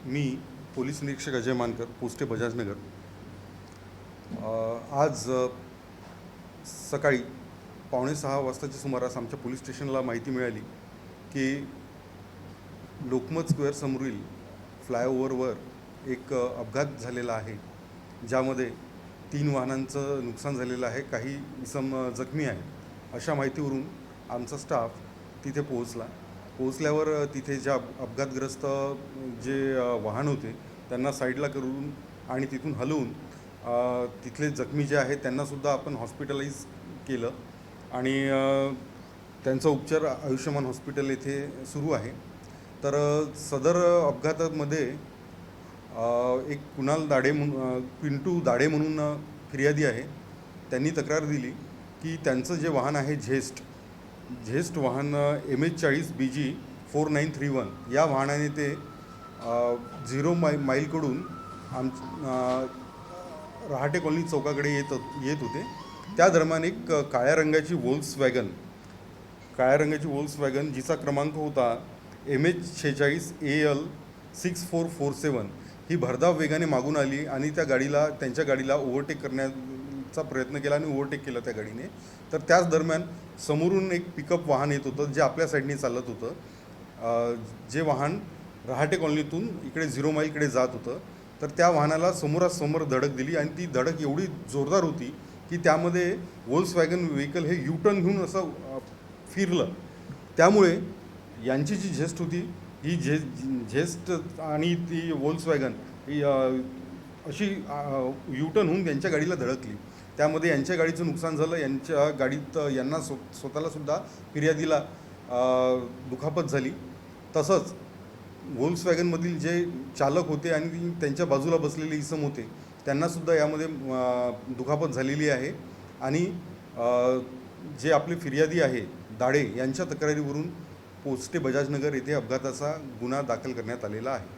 मी police निरीक्षक अजय मानकर, पोस्टे बजाजनगर। आज सकाळी 5:45 वाजताच्या सुमारास आमच्या पोलीस स्टेशनला माहिती मिळाली की लोकमत स्क्वेअर समोरील फ्लायओव्हरवर एक अपघात झालेला आहे, ज्यामध्ये 3 वाहनांचं नुकसान झालेलं आहे, काही इसम जखमी आहे। अशा माहितीवरून आमचा स्टाफ तिथे पोहोचल्यावर तिथे ज्या अपघातग्रस्त जे वाहन होते त्यांना साईडला करून आणि तिथून हलवून तिथले जखमी जे आहेत त्यांनासुद्धा आपण हॉस्पिटलाइज केलं आणि त्यांचा उपचार आयुष्यमान हॉस्पिटल येथे सुरू आहे। तर सदर अपघातामध्ये एक कुणाल दाडे पिंटू दाडे म्हणून फिर्यादी आहे। त्यांनी तक्रार दिली की त्यांचं जे वाहन आहे झेस्ट वाहन MH40 BG 4931 या वाहनाने ते 0 माईलकडून रहाटे कॉलनी चौकाकडे येत होते। त्या दरम्यान एक काळ्या रंगाची वोल्क्सवॅगन जिचा क्रमांक होता MH46 AL 6447 ही भरधाव वेगाने मागून आली आणि त्यांच्या गाडीला ओव्हरटेक करण्याचा प्रयत्न केला आणि ओव्हरटेक केलं त्या गाडीने। तर त्याच दरम्यान समोरून एक पिकअप वाहन येत होतं जे आपल्या साईडने चालत होतं, जे वाहन रहाटे कॉलनीतून इकडे 0 माईलकडे जात होतं। तर त्या वाहनाला समोरासमोर धडक दिली आणि ती धडक एवढी जोरदार होती की त्यामध्ये वोल्क्सवॅगन व्हेकल हे युटर्न घेऊन असं फिरलं। त्यामुळे यांची जी झेस्ट होती ही झेस्ट आणि ती वोल्क्सवॅगन ही अशी युटर्न होऊन त्यांच्या गाडीला धडकली। त्यामध्ये यांच्या गाडीचं नुकसान झालं। यांच्या गाडीत यांना स्वतःलासुद्धा फिर्यादीला दुखापत झाली। तसंच वोल्क्सवॅगनमधील जे चालक होते आणि त्यांच्या बाजूला बसलेले इसम होते त्यांनासुद्धा यामध्ये दुखापत झालेली आहे आणि जे आपले फिर्यादी आहे दाडे यांच्या तक्रारीवरून पोस्टे बजाजनगर येथे अपघाताचा गुन्हा दाखल करण्यात आलेला आहे।